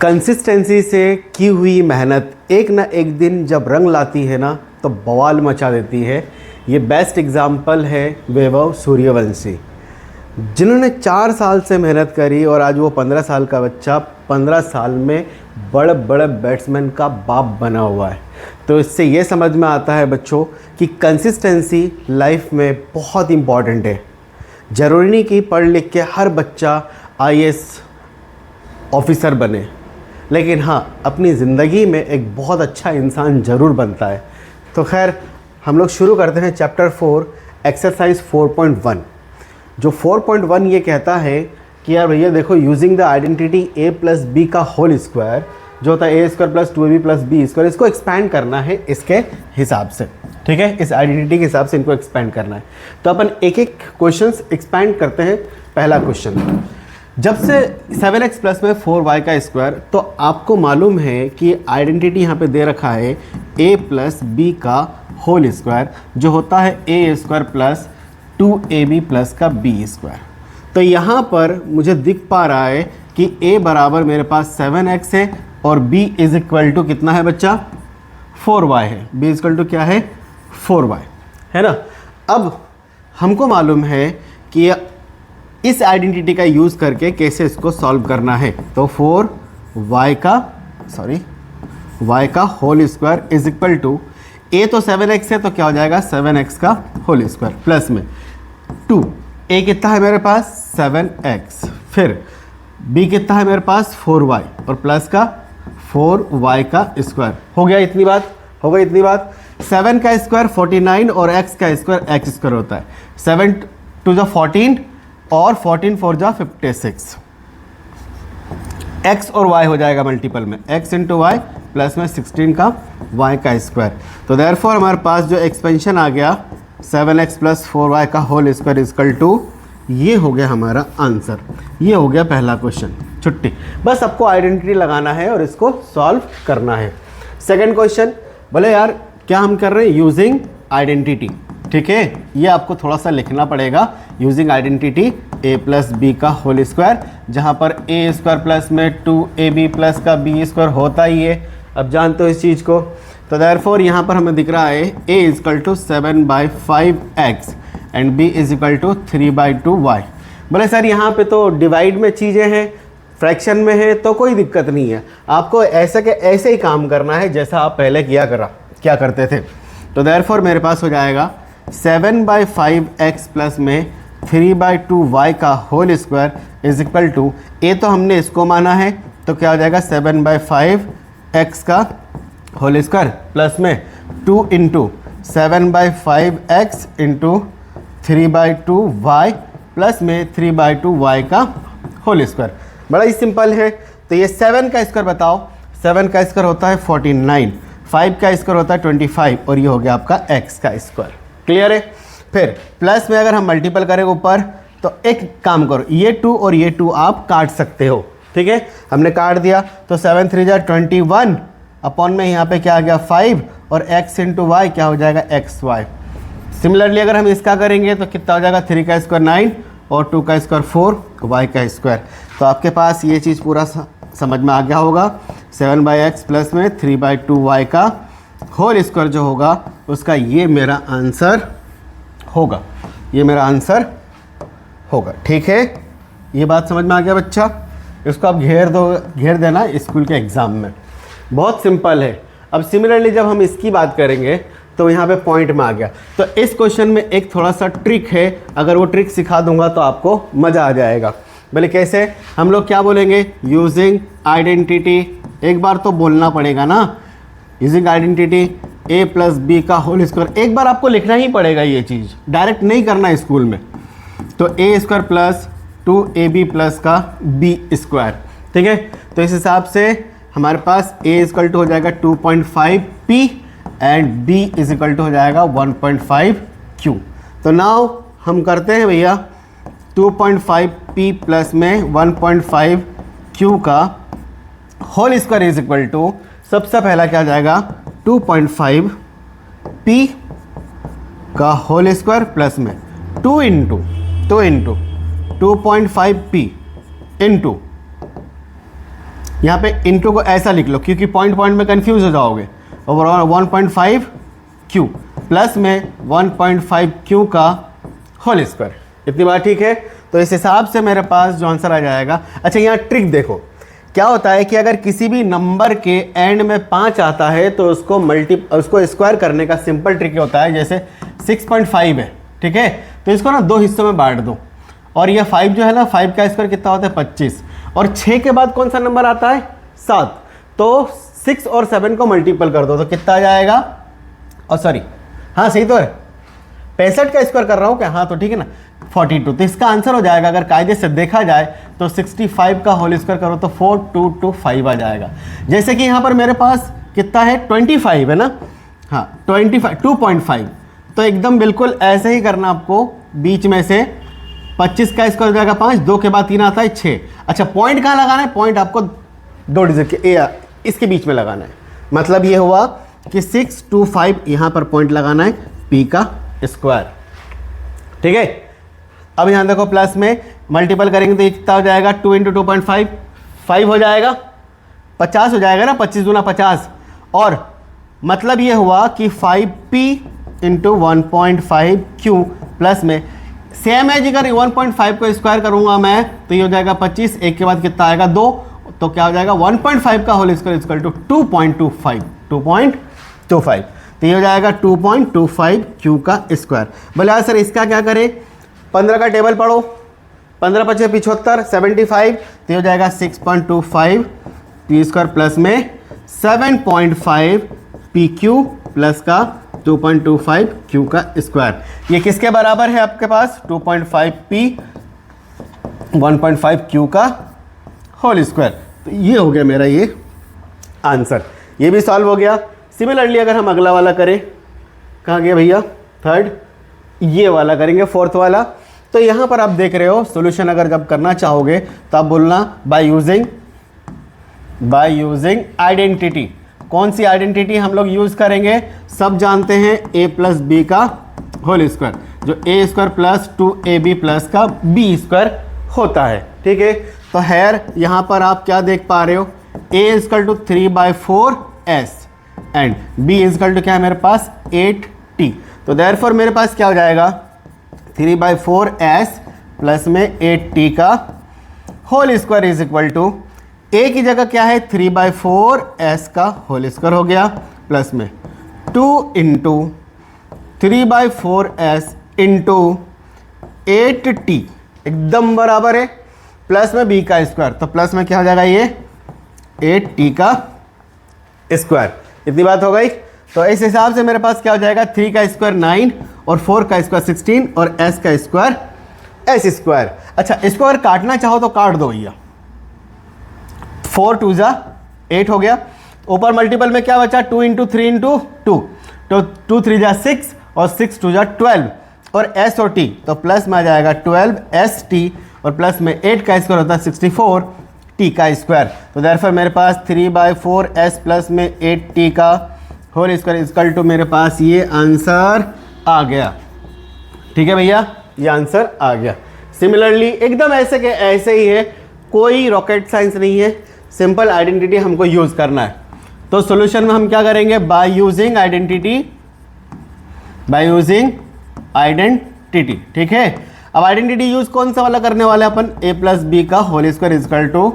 Consistency से की हुई मेहनत एक ना एक दिन जब रंग लाती है ना तो बवाल मचा देती है। ये बेस्ट एग्जाम्पल है वैभव सूर्यवंशी, जिन्होंने 4 साल से मेहनत करी और आज वो 15 साल का बच्चा 15 साल में बड़े बड़े बैट्समैन का बाप बना हुआ है। तो इससे ये समझ में आता है बच्चों कि कंसिस्टेंसी लाइफ में बहुत इम्पॉर्टेंट है। ज़रूरी नहीं कि पढ़ लिख के हर बच्चा आईएएस ऑफिसर बने, लेकिन हाँ अपनी ज़िंदगी में एक बहुत अच्छा इंसान ज़रूर बनता है। तो खैर हम लोग शुरू करते हैं चैप्टर 4 एक्सरसाइज 4.1। जो 4.1 ये कहता है कि यार भैया देखो, using the identity a plus B का होल स्क्वायर जो होता है a square plus 2ab plus B square, इसको एक्सपैंड करना है इसके हिसाब से। ठीक है, इस आइडेंटिटी के हिसाब से इनको एक्सपैंड करना है। तो अपन एक एक क्वेश्चंस एक्सपैंड करते हैं। पहला क्वेश्चन, जब से 7x प्लस में 4y का स्क्वायर, तो आपको मालूम है कि आइडेंटिटी यहाँ पे दे रखा है a प्लस बी का होल स्क्वायर जो होता है a square plus 2ab plus का b स्क्वायर। तो यहाँ पर मुझे दिख पा रहा है कि a बराबर मेरे पास 7x है और b इज इक्वल टू कितना है बच्चा, 4y है। b इज इक्वल टू क्या है, 4y है ना। अब हमको मालूम है कि इस आइडेंटिटी का यूज़ करके कैसे इसको सॉल्व करना है। तो 4y का whole square is equal to a तो 7x है तो क्या हो जाएगा 7x का होल स्क्वायर प्लस में 2, a कितना है मेरे पास 7x, फिर b कितना है मेरे पास 4y और प्लस का 4y का स्क्वायर। हो गया इतनी बात, हो गई इतनी बात। 7 का स्क्वायर 49 और x का स्क्वायर x स्क्वायर होता है। 7 टू द 14 और 14 4 जा 56। x और y हो जाएगा मल्टीपल में, x इंटू वाई प्लस में 16 का y का स्क्वायर। तो देयरफॉर हमारे पास जो एक्सपेंशन आ गया 7x प्लस 4y का होल स्क्वायर इजकल टू, ये हो गया हमारा आंसर। ये हो गया पहला क्वेश्चन, छुट्टी। बस आपको आइडेंटिटी लगाना है और इसको सॉल्व करना है। सेकेंड क्वेश्चन, बोले यार क्या हम कर रहे हैं, यूजिंग आइडेंटिटी। ठीक है, ये आपको थोड़ा सा लिखना पड़ेगा। Using identity a plus B का होल स्क्वायर, जहाँ पर a स्क्वायर प्लस में 2ab प्लस का b स्क्वायर होता ही है, अब जानते हो इस चीज़ को। तो देयरफॉर यहाँ पर हमें दिख रहा है a is equal to 7/5x and b is equal to 3/2y। बोले सर यहाँ पे तो डिवाइड में चीज़ें हैं, फ्रैक्शन में है, तो कोई दिक्कत नहीं है, आपको ऐसे के ऐसे ही काम करना है जैसा आप पहले क्या करते थे। तो देयरफॉर मेरे पास हो जाएगा 7/5x प्लस में 3/2y का whole square is equal to, a तो हमने इसको माना है तो क्या हो जाएगा 7/5x का होल स्क्वायर प्लस में 2 into 7/5x into 3/2y plus में 3/2y का होल स्क्वायर। बड़ा ही सिंपल है। तो ये 7 का स्क्वायर बताओ, 7 का स्क्वायर होता है 49, 5 का स्क्वायर होता है 25 और ये हो गया आपका x का स्क्वायर। क्लियर है। फिर प्लस में अगर हम मल्टीपल करें ऊपर, तो एक काम करो, ये 2 और ये 2 आप काट सकते हो। ठीक है, हमने काट दिया तो 7 3 जा 21 अपॉन में यहाँ पे क्या आ गया 5 और x इंटू वाई क्या हो जाएगा xy। सिमिलरली अगर हम इसका करेंगे तो कितना हो जाएगा 3 का स्क्वायर 9 और 2 का स्क्वायर 4 y का स्क्वायर। तो आपके पास ये चीज़ पूरा समझ में आ गया होगा। 7/x प्लस में 3/2y का होल स्क्वायर जो होगा उसका ये मेरा आंसर होगा, ये मेरा आंसर होगा। ठीक है, ये बात समझ में आ गया बच्चा। इसको आप घेर देना स्कूल के एग्ज़ाम में, बहुत सिंपल है। अब सिमिलरली जब हम इसकी बात करेंगे तो यहाँ पे पॉइंट में आ गया। तो इस क्वेश्चन में एक थोड़ा सा ट्रिक है, अगर वो ट्रिक सिखा दूंगा तो आपको मज़ा आ जाएगा। बोले कैसे, हम लोग क्या बोलेंगे, यूजिंग आइडेंटिटी। एक बार तो बोलना पड़ेगा ना, using identity a plus B का होल स्क्वायर। एक बार आपको लिखना ही पड़ेगा, ये चीज़ डायरेक्ट नहीं करना स्कूल में। तो a square plus 2ab plus का b स्क्वायर। ठीक है, तो इस हिसाब से हमारे पास a इक्वल टू हो जाएगा 2.5p and b is equal to हो जाएगा 1.5q। तो नाउ हम करते हैं भैया 2.5p प्लस में 1.5q का whole square is equal to, सबसे पहला क्या आ जाएगा 2.5p का होल स्क्वायर प्लस में 2 इंटू 2.5p इंटू यहाँ पे इंटू को ऐसा लिख लो क्योंकि पॉइंट पॉइंट में कंफ्यूज हो जाओगे। ओवर 1.5 क्यू प्लस में 1.5 क्यू का होल स्क्वायर। इतनी बात ठीक है। तो इस हिसाब से मेरे पास जो आंसर आ जाएगा। अच्छा यहाँ ट्रिक देखो क्या होता है कि अगर किसी भी नंबर के एंड में 5 आता है तो उसको स्क्वायर करने का सिंपल ट्रिक होता है। जैसे 6.5 है, ठीक है, तो इसको ना 2 हिस्सों में बांट दो और ये 5 जो है ना, 5 का स्क्वायर कितना होता है 25 और 6 के बाद कौन सा नंबर आता है 7, तो 6 और 7 को मल्टीपल कर दो तो कितना आ जाएगा। और सॉरी हाँ सही तो है, 65 का स्क्वायर कर रहा हूँ क्या, हाँ तो ठीक है ना 42। तो इसका आंसर हो जाएगा अगर कायदे से देखा जाए तो 65 का होल स्क्वायर करो तो 4225 आ जाएगा। जैसे कि यहाँ पर मेरे पास कितना है 25 है ना, हाँ 2.5, तो एकदम बिल्कुल ऐसे ही करना आपको। बीच में से 25 का स्क्वायर हो जाएगा 5, 2 के बाद 3 आता है 6। अच्छा पॉइंट कहाँ लगाना है, पॉइंट आपको 2 डिजिट के इसके बीच में लगाना है। मतलब ये हुआ कि 625 यहाँ पर पॉइंट लगाना है p का स्क्वायर, ठीक है। अब यहाँ देखो प्लस में मल्टीपल करेंगे तो ये कितना हो जाएगा 2 × 2.5 5 हो जाएगा, 50 हो जाएगा ना, 25 दूना 50। और मतलब ये हुआ कि 5p × 1.5 q प्लस में सेम है। अगर 1.5 को स्क्वायर करूंगा मैं तो ये हो जाएगा 25, एक के बाद कितना आएगा 2, तो क्या हो जाएगा 1.5 का होल स्क्वायर इक्वल टू 2.25। तो ये हो जाएगा 2.25 क्यू का स्क्वायर। बोले यार सर इसका क्या करें, 15 का टेबल पढ़ो, 15 × 5 = 75, 75, तो ये हो जाएगा 6.25 p स्क्वायर प्लस में 7.5 पी क्यू प्लस का 2.25 क्यू का स्क्वायर। ये किसके बराबर है आपके पास 2.5 p 1.5 क्यू का होल स्क्वायर। तो ये हो गया मेरा ये आंसर, ये भी सॉल्व हो गया। सिमिलरली अगर हम अगला वाला करें, कहाँ गया भैया थर्ड, ये वाला करेंगे फोर्थ वाला। तो यहाँ पर आप देख रहे हो सॉल्यूशन अगर जब करना चाहोगे तो आप बोलना बाय यूजिंग आइडेंटिटी। कौन सी आइडेंटिटी हम लोग यूज़ करेंगे, सब जानते हैं a + b का होल स्क्वायर, जो a² + 2ab प्लस का b स्क्वायर होता है, ठीक है। तो हेयर यहाँ पर आप क्या देख पा रहे हो, a = 3/4s एंड b = क्या है मेरे पास 8t। तो देयरफॉर मेरे पास क्या हो जाएगा 3/4s प्लस में 8t का whole square is equal to a की जगह क्या है 3/4s का होल स्क्वायर हो गया प्लस में 2 × 3/4s × 8t एकदम बराबर है प्लस में b का स्क्वायर। तो प्लस में क्या हो जाएगा ये 8t का स्क्वायर। इतनी बात हो गई। तो इस हिसाब से मेरे पास क्या हो जाएगा 3 का स्क्वायर 9 और 4 का स्क्वायर 16 और s का स्क्वायर s स्क्वायर। अच्छा इसको अगर काटना चाहो तो काट दो भैया, 4 × 2 = 8 हो गया। ऊपर मल्टीपल में क्या बचा 2 × 3 × 2, तो 2 × 3 = 6 और 6 × 2 = 12 और s और t, तो प्लस में आ जाएगा 12st और प्लस में 8 का स्क्वायर होता है 64 t का स्क्वायर। तो देयरफॉर मेरे पास 3/4s प्लस में 8t का होल स्क्वायर इक्वल टू मेरे पास ये आंसर आ गया, ठीक है भैया, ये आंसर आ गया। सिमिलरली एकदम ऐसे के ऐसे ही है, कोई रॉकेट साइंस नहीं है, सिंपल आइडेंटिटी हमको यूज़ करना है। तो सॉल्यूशन में हम क्या करेंगे बाय यूजिंग आइडेंटिटी, ठीक है। अब आइडेंटिटी यूज कौन सा वाला करने वाले अपन a + b का whole square equal to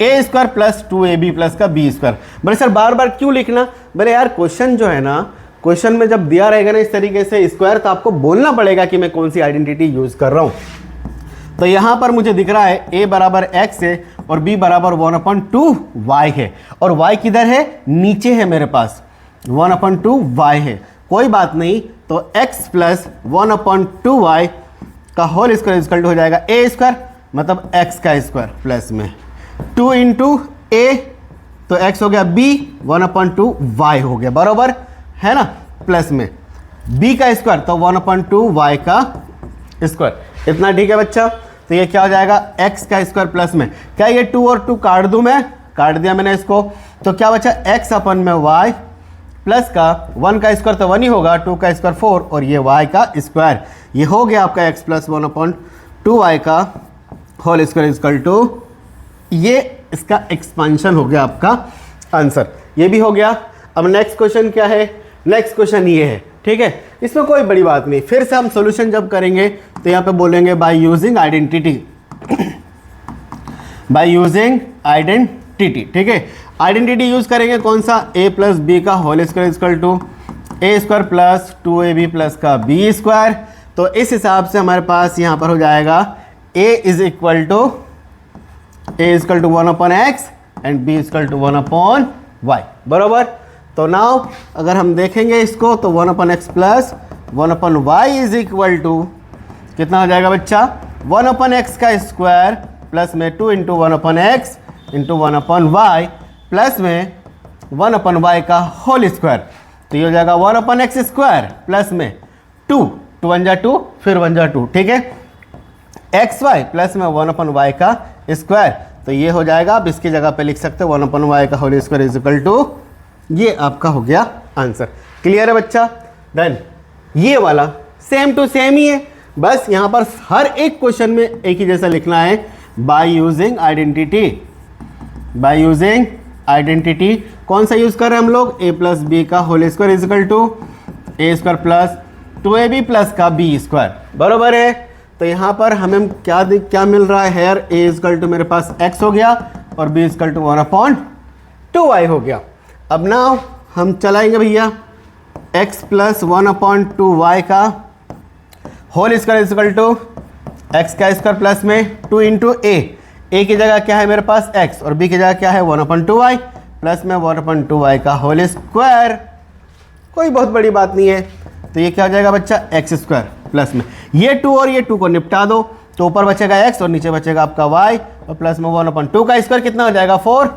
a² + 2ab plus का b स्क्वायर। बोले सर बार बार क्यों लिखना, बोले यार क्वेश्चन जो है ना, क्वेश्चन में जब दिया रहेगा ना इस तरीके से स्क्वायर तो आपको बोलना पड़ेगा कि मैं कौन सी आइडेंटिटी यूज कर रहा हूँ। तो यहाँ पर मुझे दिख रहा है a = x है और b = 1/2y है और y किधर है नीचे है मेरे पास 1/2y है, कोई बात नहीं। तो x + 1/2y का होल स्क्वायर इक्वल टू हो जाएगा a² मतलब x का स्क्वायर प्लस में 2 × a, तो x हो गया b 1/2y हो गया, बराबर है ना, प्लस में b का स्क्वायर तो 1/2y का स्क्वायर। इतना ठीक है बच्चा। तो ये क्या हो जाएगा x का स्क्वायर प्लस में क्या ये 2 और 2 काट दूं, मैं काट दिया मैंने इसको, तो क्या बचा x/y प्लस का 1 का स्क्वायर तो 1 ही होगा, 2 का स्क्वायर 4 और ये y का स्क्वायर। ये हो गया आपका x + 1/2y का होल स्क्वायर इक्वल टू ये इसका एक्सपांशन हो गया आपका आंसर। ये भी हो गया। अब नेक्स्ट क्वेश्चन क्या है? नेक्स्ट क्वेश्चन ये है, ठीक है, इसमें कोई बड़ी बात नहीं। फिर से हम सॉल्यूशन जब करेंगे तो यहाँ पे बोलेंगे by using identity, by using identity, ठीक है। आइडेंटिटी यूज करेंगे कौन सा? a प्लस बी का whole square equal to A square plus 2ab plus का बी स्क्वायर। तो इस हिसाब से हमारे पास यहाँ पर हो जाएगा a is equal to 1/x and b equal to 1/y, बरोबर। तो नाउ अगर हम देखेंगे इसको तो 1/x plus 1/y is equal to कितना हो जाएगा बच्चा? 1/x का स्क्वायर प्लस में 2 into 1/x into 1/y plus में 1/y का होल स्क्वायर। तो ये हो जाएगा 1/x स्क्वायर प्लस में 2 1 जा 2 फिर 1 जा 2, ठीक है, xy प्लस में 1/y का स्क्वायर। तो ये हो जाएगा, आप इसकी जगह पे लिख सकते हो 1/y का whole square is equal to, ये आपका हो गया आंसर। क्लियर है बच्चा? देन ये वाला सेम टू सेम ही है, बस यहाँ पर हर एक क्वेश्चन में एक ही जैसा लिखना है, by using identity. By using identity कौन सा यूज कर रहे हैं हम लोग? a प्लस बी का whole square is equal to A square plus 2ab plus का बी स्क्वायर, बरोबर है। तो यहाँ पर हमें क्या मिल रहा है? हेयर a इक्वल टू मेरे पास x हो गया और b इक्वल टू 1/2y हो गया। अब नाउ हम चलाएंगे भैया x प्लस 1/2y का whole square is equal to x का स्क्वायर प्लस में 2 इंटू a की जगह क्या है मेरे पास? x और b की जगह क्या है? 1/2y प्लस में 1/2y का होल स्क्वायर। कोई बहुत बड़ी बात नहीं है। तो ये क्या हो जाएगा बच्चा? x स्क्वायर प्लस में ये 2 और ये 2 को निपटा दो तो ऊपर बचेगा x और नीचे बचेगा आपका y और प्लस में 1/2 का स्क्वायर कितना हो जाएगा? 4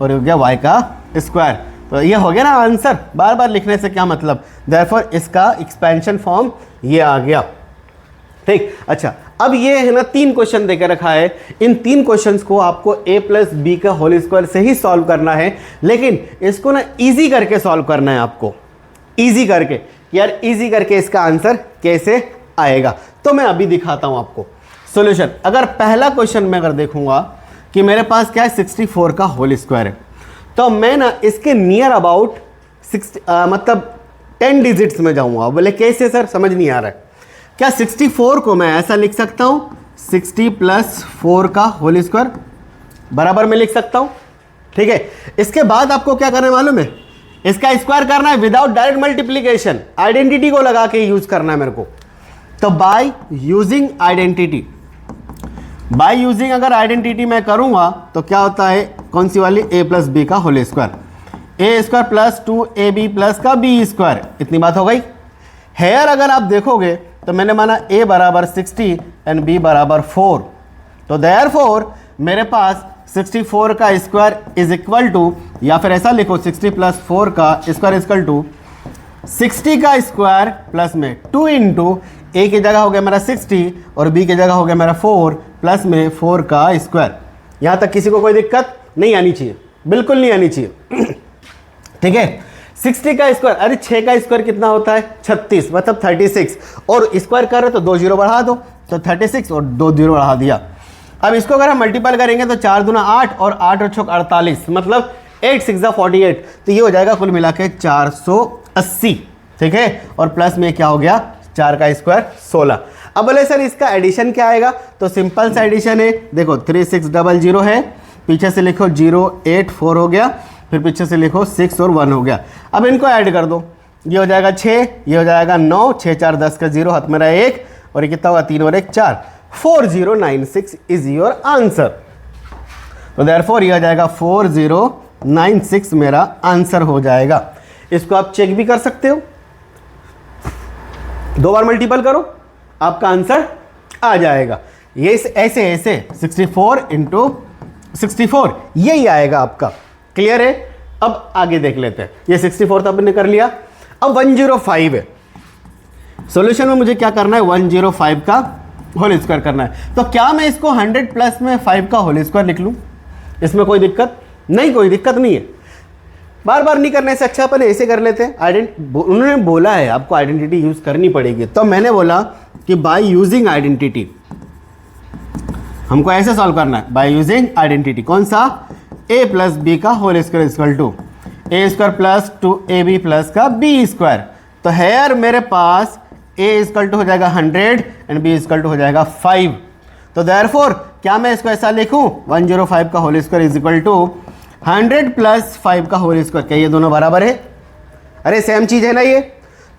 और हो गया y का स्क्वायर। तो ये हो गया ना आंसर। बार बार लिखने से क्या मतलब? देयरफॉर इसका एक्सपेंशन फॉर्म ये आ गया, ठीक। अच्छा, अब ये है ना 3 क्वेश्चन देकर रखा है। इन 3 क्वेश्चंस को आपको a प्लस बी का होल स्क्वायर से ही सॉल्व करना है, लेकिन इसको ना इजी करके सॉल्व करना है आपको, इजी करके। यार इजी करके इसका आंसर कैसे आएगा? तो मैं अभी दिखाता हूं आपको सॉल्यूशन। अगर पहला क्वेश्चन में अगर देखूंगा कि मेरे पास क्या है 64 का होल स्क्वायर है, तो मैं ना इसके नियर अबाउट 10 डिजिट्स में जाऊंगा। बोले कैसे सर, समझ नहीं आ रहा है क्या? 64 को मैं ऐसा लिख सकता हूं 60 प्लस 4 का होल स्क्वायर बराबर में लिख सकता हूं, ठीक है। इसके बाद आपको क्या करना है मालूम है? इसका स्क्वायर करना है विदाउट डायरेक्ट मल्टीप्लीकेशन, आइडेंटिटी को लगा के यूज करना है मेरे को। तो bye using identity, by using अगर आइडेंटिटी मैं करूंगा तो क्या होता है? कौन सी वाली? a प्लस बी का होल स्क्वायर, ए स्क्वायर प्लस 2ab प्लस का बी स्क्वायर। इतनी बात हो गई। हेयर अगर आप देखोगे तो मैंने माना a बराबर 60 एंड b बराबर 4, तो देयरफॉर मेरे पास 64 का स्क्वायर इज इक्वल टू, या फिर ऐसा लिखो 60 प्लस 4 का स्क्वायर इज इक्वल टू 60 का स्क्वायर प्लस में 2 इंटू a की जगह हो गया मेरा 60 और b की जगह हो गया मेरा 4 प्लस में 4 का स्क्वायर। यहाँ तक किसी को कोई दिक्कत नहीं आनी चाहिए, बिल्कुल नहीं आनी चाहिए, ठीक है। 60 का स्क्वायर, अरे 6 का स्क्वायर कितना होता है? 36, मतलब 36, और स्क्वायर कर रहे तो 2 जीरो बढ़ा दो, तो 36 और 2 जीरो बढ़ा दिया। अब इसको अगर हम मल्टीपल करेंगे तो 4 दूना 8 और 8 और 6 48, मतलब 8 6 48, तो ये हो जाएगा कुल मिला के 480, ठीक है। और प्लस में क्या हो गया? 4 का स्क्वायर 16। अब बोले सर इसका एडिशन क्या आएगा? तो सिंपल सा एडिशन है, देखो 3600 है, पीछे से लिखो 084 हो गया, फिर पीछे से लिखो 6 और 1 हो गया। अब इनको ऐड कर दो, ये हो जाएगा 6, ये हो जाएगा 9, 6 4 10 का 0, हाथ में रहा 1, और ये कितना होगा? 3 और 1 4, 4096 इज योर आंसर। तो देयरफॉर ये हो जाएगा 4096 मेरा आंसर हो जाएगा। इसको आप चेक भी कर सकते हो, 2 बार मल्टीपल करो आपका आंसर आ जाएगा। ये ऐसे ऐसे 64 इंटू 64 यही आएगा आपका। क्लियर है? अब आगे देख लेते हैं। ये 64 तो आपने कर लिया। अब 105 है। सॉल्यूशन में मुझे क्या करना है? 105 का होल स्क्वायर करना है। तो क्या मैं इसको 100 प्लस में 5 का होल स्क्वायर लिख लूं? इसमें कोई दिक्कत नहीं, कोई दिक्कत नहीं है। बार बार नहीं करने से अच्छा अपन ऐसे कर लेते हैं। उन्होंने बोला है आपको आइडेंटिटी यूज करनी पड़ेगी, तो मैंने बोला कि बाय यूजिंग आइडेंटिटी, हमको ऐसे सॉल्व करना है बाय यूजिंग आइडेंटिटी। कौन सा? a प्लस बी का whole square equal to A square plus 2ab plus का बी स्क्वायर। तो हेयर मेरे पास a इक्वल टू हो जाएगा 100 एंड b इक्वल टू हो जाएगा 5। तो देयरफॉर क्या मैं इसको ऐसा लिखूं 105 का whole square is equal to 100 plus 5 का होल स्क्वायर। क्या ये दोनों बराबर है? अरे सेम चीज है ना ये।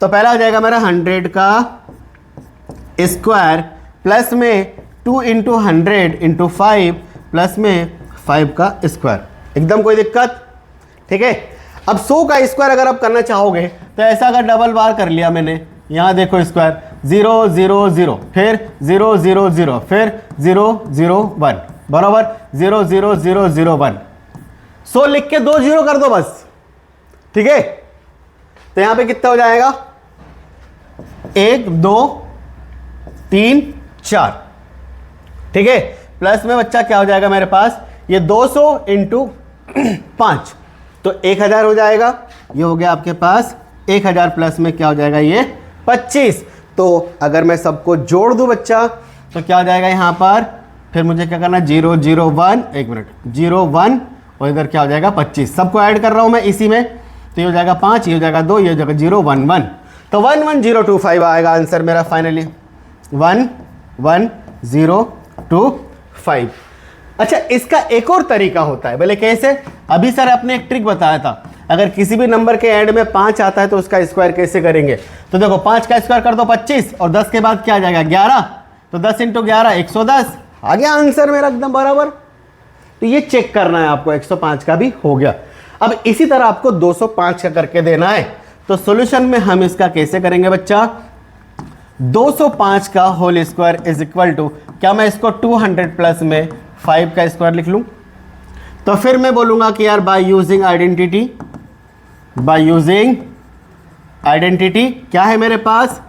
तो पहला हो जाएगा मेरा 100 का स्क्वायर प्लस में 2 इंटू 100 इंटू 5 प्लस में 5 का स्क्वायर। एकदम कोई दिक्कत? ठीक है। अब 100 का स्क्वायर अगर आप करना चाहोगे तो ऐसा अगर डबल बार कर लिया मैंने, यहाँ देखो स्क्वायर 0 0 0 फिर 0 0 0 फिर 0 0 1 बराबर 0 0 0 0 1। 100 लिख के 2 0 कर दो बस। ठीक है। तो यहां पे कितना हो जाएगा 1 2 3 4। ठीक है। प्लस में बच्चा क्या हो जाएगा मेरे पास ये 200 इंटू 5 तो 1000 हो जाएगा। ये हो गया आपके पास 1000 प्लस में क्या हो जाएगा ये 25। तो अगर मैं सबको जोड़ दूं बच्चा तो क्या हो जाएगा यहाँ पर, फिर मुझे क्या करना 0 0 1 1 मिनट 0 1 और इधर क्या हो जाएगा 25। सबको ऐड कर रहा हूँ मैं इसी में। तो ये हो जाएगा 5, ये हो जाएगा 2, ये हो जाएगा 0 1 1। तो 11025 आएगा आंसर मेरा फाइनली 11025। अच्छा इसका एक और तरीका होता है। बोले कैसे? अभी सर आपने एक ट्रिक बताया था, अगर किसी भी नंबर के एंड में 5 आता है तो उसका स्क्वायर कैसे करेंगे। तो देखो 5 का स्क्वायर कर दो 25 और 10 के बाद क्या आ जाएगा 11। तो 10 इंटू 11 110 आ गया आंसर मेरा एकदम बराबर। तो ये चेक करना है आपको, 105 का भी हो गया। अब इसी तरह आपको 205 का करके देना है। तो सॉल्यूशन में हम इसका कैसे करेंगे बच्चा, 205 का whole square is equal to, क्या मैं इसको 200 प्लस में 5 का स्क्वायर लिख लूं? तो फिर मैं बोलूंगा कि यार by using identity, by using identity क्या है मेरे पास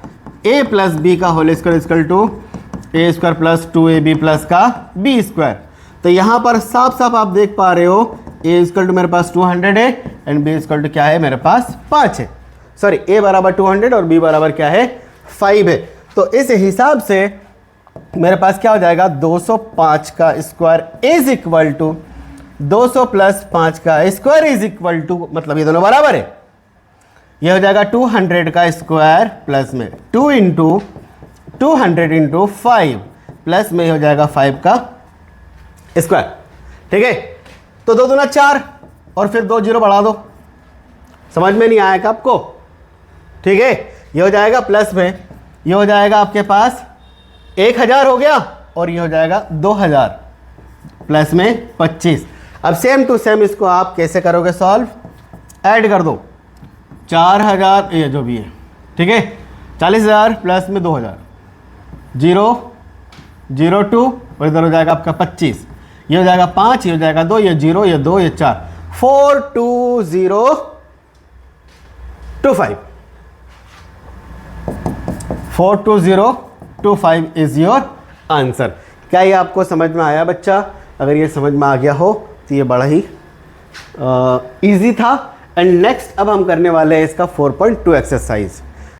a प्लस बी का whole square equal to A square plus 2ab plus का b स्क्वायर। तो यहां पर साफ साफ आप देख पा रहे हो a इक्वल टू मेरे पास 200 है एंड b इक्वल टू क्या है मेरे पास 5 है। सॉरी a बराबर 200 और b बराबर क्या है 5 है। तो इस हिसाब से मेरे पास क्या हो जाएगा 205 का square is equal to 200 plus 5 का स्क्वायर इज इक्वल टू, मतलब ये दोनों बराबर है। ये हो जाएगा 200 का स्क्वायर प्लस में 2 इंटू 200 इंटू 5 प्लस में हो जाएगा 5 का स्क्वायर। ठीक है। तो 2 दूना 4 और फिर 2 0 बढ़ा दो। समझ में नहीं आएगा आपको? ठीक है। ये हो जाएगा प्लस में, ये हो जाएगा आपके पास 1000 हो गया और ये हो जाएगा 2000 प्लस में 25। अब सेम टू सेम इसको आप कैसे करोगे सॉल्व, ऐड कर दो 4000 ये जो भी है। ठीक है। 40000 प्लस में 2000 0 0 2 और इधर हो जाएगा आपका 25। ये हो जाएगा 5, ये हो जाएगा 2, ये 0, ये 2, ये 4 42025 42025 इज योर आंसर। क्या ये आपको समझ में आया बच्चा? अगर ये समझ में आ गया हो तो ये बड़ा ही इजी था। एंड नेक्स्ट अब हम करने वाले हैं इसका 4.2 एक्सरसाइज।